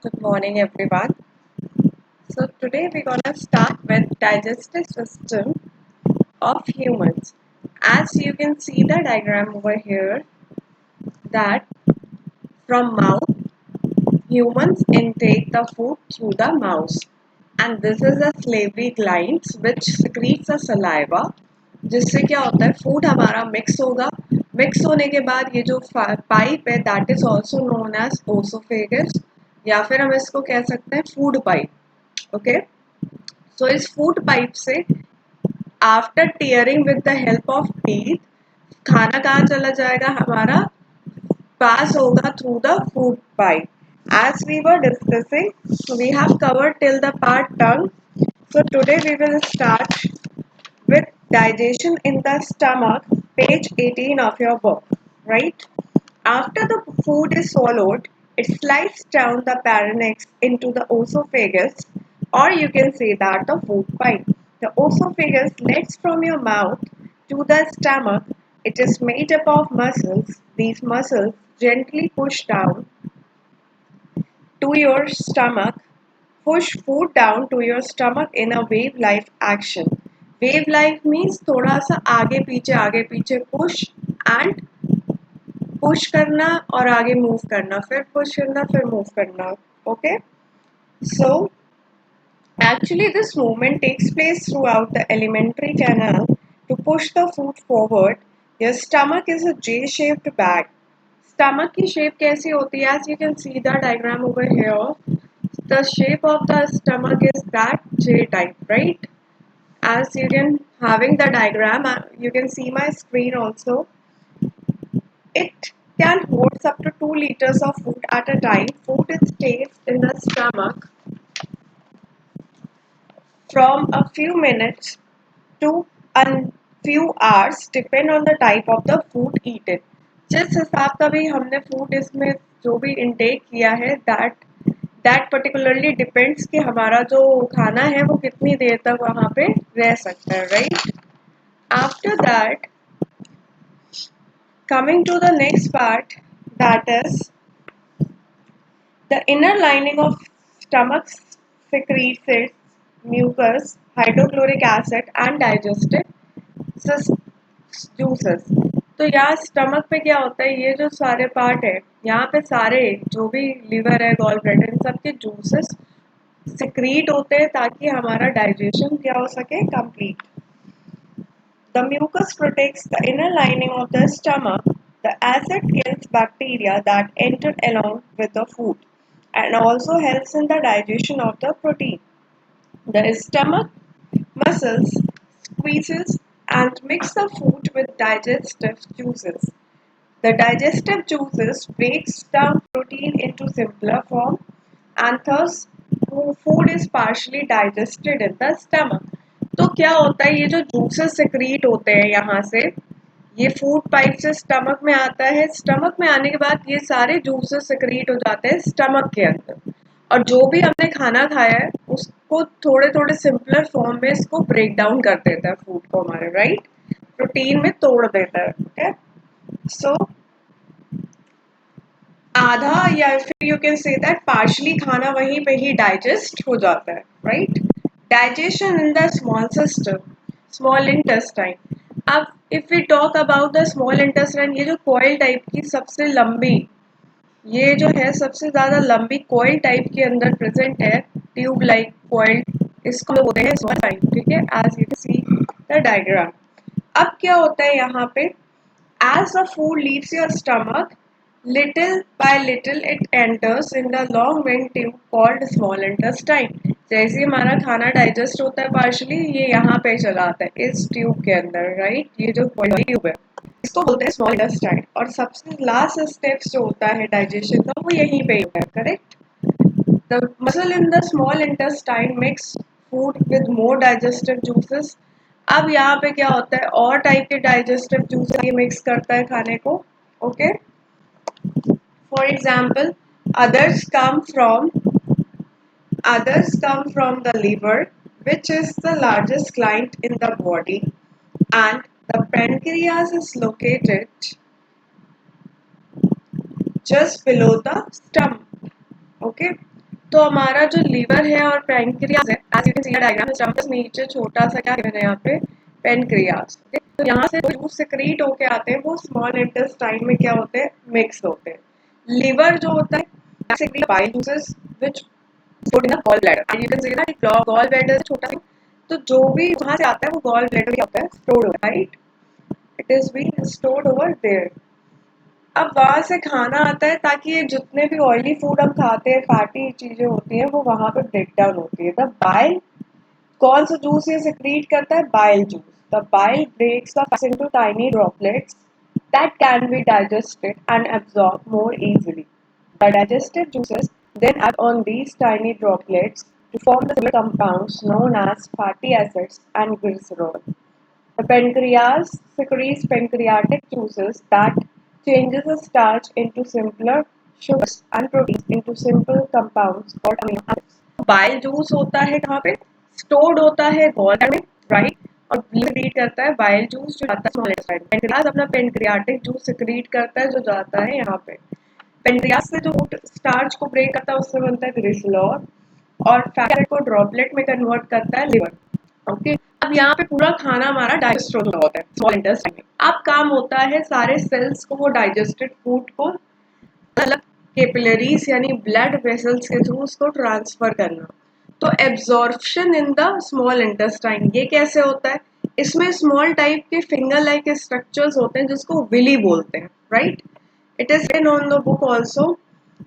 Good morning, everyone. So today we're gonna start with digestive system of humans. As you can see the diagram over here, that from mouth, humans intake the food through the mouth, and this is a salivary glands which secretes the saliva. जिससे क्या होता है food हमारा mix होगा. Mix होने के बाद ये जो पाइप है that is also known as oesophagus, या फिर हम इसको कह सकते हैं फूड पाइप. ओके, सो इस फूड पाइप से after tearing with the help of teeth खाना कहाँ चला जाएगा हमारा, पास होगा through the food pipe. As we were discussing, we have covered till the part tongue. So today we will start with digestion in the stomach, page 18 of your book, right? After the food is swallowed, it slides down the pharynx into the esophagus, or you can say that the food pipe. The esophagus leads from your mouth to the stomach. It is made up of muscles. These muscles gently push down to your stomach, push food down to your stomach in a wave-like action. Wave-like means थोड़ा सा आगे पीछे push and push करना और आगे move करना, फिर push करना, फिर मूव करना. Okay, so actually this movement takes place throughout the alimentary canal to push the food forward. Your stomach is a J-shaped bag. Stomach की shape कैसी होती है? As you can see the diagram over here, the shape of the stomach is that J type, right? As you can having the diagram, you can see my screen also. It can hold up to 2 liters of food at a time. Food stays in the stomach from a few minutes to a few hours, depend on the type of the food eaten. जिस हिसाब का भी हमने food इसमें जो भी intake किया है दैट पर्टिकुलरली डिपेंड्स कि हमारा जो खाना है वो कितनी देर तक वहाँ पे रह सकता है, right? After that, coming to the next part, that is the inner lining of stomach secretes its mucus, hydrochloric acid and digestive juices. तो यहाँ स्टमक पे क्या होता है, ये जो सारे पार्ट है यहाँ पे सारे जो भी लिवर है, गॉल ब्लैडर, इन सब के जूसेस सिक्रीट होते हैं ताकि हमारा डाइजेशन क्या हो सके, complete. The mucus protects the inner lining of the stomach. The acid kills bacteria that enter along with the food and also helps in the digestion of the protein. The stomach muscles squeezes and mix the food with digestive juices. The digestive juices breaks down protein into simpler form and thus food is partially digested in the stomach. तो क्या होता है, ये जो juices secrete होते हैं यहाँ से, ये फूड पाइप से स्टमक में आता है. स्टमक में आने के बाद ये सारे जूसेस सिक्रीट हो जाते हैं स्टमक के अंदर, और जो भी हमने खाना खाया है उसको थोड़े थोड़े सिंपलर फॉर्म में इसको ब्रेक डाउन कर देता है फूड को हमारे, राइट? प्रोटीन में तोड़ देता है. ओके, सो आधा या फिर you can say that partially खाना वहीं पे ही डाइजेस्ट हो जाता है, right? Digestion in the small system, small intestine. अब if we talk about the small intestine, ये जो कॉइल टाइप की सबसे लंबी, ये जो है सबसे ज्यादा लंबी कॉइल टाइप के अंदर प्रेजेंट है, ट्यूब लाइक कॉइल, इसको बोलते हैं स्मॉल इंटेस्टाइन. ठीक है, as you can see the diagram. अब क्या होता है यहाँ पे, as the food leaves your stomach, little by little it enters in the long vein tube called small intestine. जैसे ही हमारा खाना डाइजेस्ट होता है पार्शली, ये यहाँ पे चला आता है इस ट्यूब के अंदर, राइट? ये जो ट्यूब है इसको बोलते हैं स्मॉल इंटेस्टाइन. और सबसे लास्ट स्टेप्स जो होता है डाइजेशन का वो यहीं पे होता है, correct? The muscle in the small intestine mix food with more digestive juices. अब यहाँ पे क्या होता है, और टाइप के डाइजेस्टिव जूसेस ये मिक्स करता है खाने को. Okay, for example others come from the liver, which is the largest gland in the body, and the pancreas is located just below the stomach. Okay, तो हमारा जो लीवर है और पैनक्रियाज है, as you can see diagram में नीचे छोटा सा क्या है यहाँ पे पैनक्रियाज। तो यहाँ से जूस सेक्रीट होके आते हैं, वो स्मॉल इंटेस्टाइन में क्या होते हैं, मिक्स होते हैं। लिवर जो होता है secrete bile juices which stored in the gall bladder, and you can see that gall bladder छोटा सा, तो जो भी वहां से आता है वो गॉल ब्लैडर क्या होता है, स्टोर्ड होता है, right, it is being stored over there. अब वहां से खाना आता है ताकि ये जितने भी ऑयली फूड हम खाते हैं, फैटी चीजें होती हैं, वो वहां पे ब्रेक डाउन होती है। द बाइल, कौन सा जूस ये secrete करता है, bile juice. The bile breaks the fats into tiny droplets that can be digested and absorbed more easily. The digestive juices then act on these tiny droplets to form the similar compounds known as fatty acids and glycerol. The pancreas secretes pancreatic juices that changes the starch into simpler sugars and proteins into simple compounds called amino acids. Bile juice होता है कहाँ पे, stored होता है gall में, right, और secrete करता है बाइल जूस जो जाता है स्मॉल इंटेस्टाइन। पेनक्रियाज अपना पेनक्रियाटिक जूस secrete करता है जो जाता है यहाँ पे। पेनक्रियाज से जो स्टार्च को ब्रेक करता है उससे बनता है ग्लिसरॉल, और फैट को ड्रॉपलेट में कन्वर्ट करता है लिवर। ओके, अब यहाँ पे पूरा खाना हमारा डाइजेस्ट हो रहा होता है स्मॉल इंटेस्टाइन में। अब काम होता है सारे सेल्स को वो डाइजेस्टेड फूड को अलग कैपिलरीज यानी ब्लड वेसल्स के थ्रू उसको ट्रांसफर करना। तो absorption in the small intestine ये कैसे होता है, इसमें स्मॉल टाइप के फिंगर लाइक स्ट्रक्चर्स होते हैं जिसको विली बोलते हैं, right. It is written on the book also.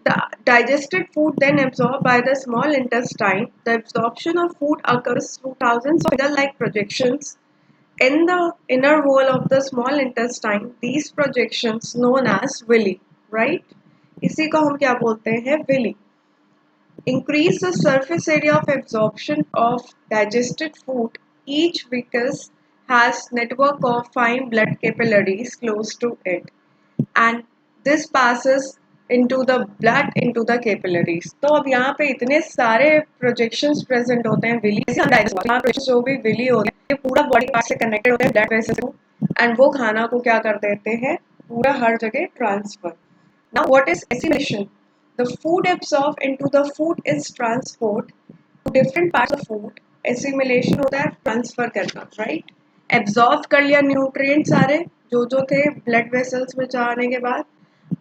The digested food then absorbed by the small intestine. The absorption of food occurs through thousands of finger-like projections in the inner wall of the small intestine. These projections known as villi, right? इसी को हम क्या बोलते हैं, villi. Increase the surface area of absorption of digested food. Each vicus has network of fine blood capillaries close to it, and this passes into the blood into the capillaries. तो अब यहाँ पे इतने सारे projections present होते हैं Willie से, यहाँ पे जो भी विली होते हैं ये पूरा बॉडी पार्ट से कनेक्टेड होते हैं ब्लड वेसल को, एंड वो खाना को क्या कर देते हैं, पूरा हर जगह transfer. Now what is assimilation? The food absorbed into the food is transport to different parts of food. Assimilation होता है ट्रांसफर करना, राइट। एब्जॉर्ब कर लिया न्यूट्रिएंट सारे जो जो थे ब्लड वेसल्स में जाने के बाद।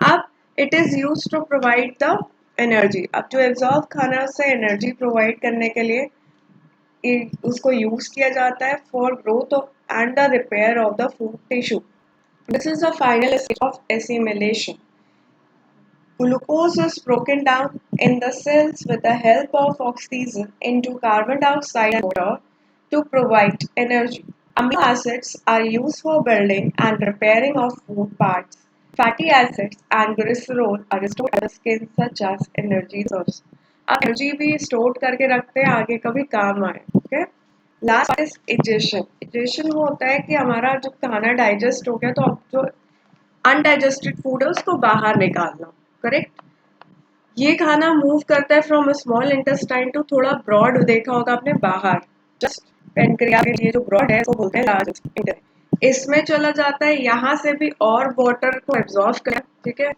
अब it is use to provide the energy. अब जो एब्जॉर्ब खाना है उससे एनर्जी प्रोवाइड करने के लिए उसको यूज किया जाता है for growth and the repair of the food tissue. This is the final stage of assimilation. Glucose is broken down in the cells with the help of oxygen into carbon dioxide and water to provide energy. Amino acids are used for building and repairing of food parts. Fatty acids and glycerol are stored in the skin such as energy source. अब energy भी store करके रखते हैं आगे कभी काम आए। Okay, last is egestion. Egestion वो होता है कि हमारा जो खाना डाइजेस्ट हो गया तो अब जो अनडाइजेस्टेड फूड है उसको बाहर निकालना, करेक्ट। ये खाना मूव करता है फ्रॉम स्मॉल इंटेस्टाइन टू थोड़ा ब्रॉड, देखा होगा आपने बाहर, जस्ट पेनक्रियास के लिए जो ब्रॉड है उसको बोलते हैं लार्ज इंटेस्टाइन। इसमें चला जाता है, यहाँ से भी और वाटर को एब्जॉर्ब कर, ठीक है,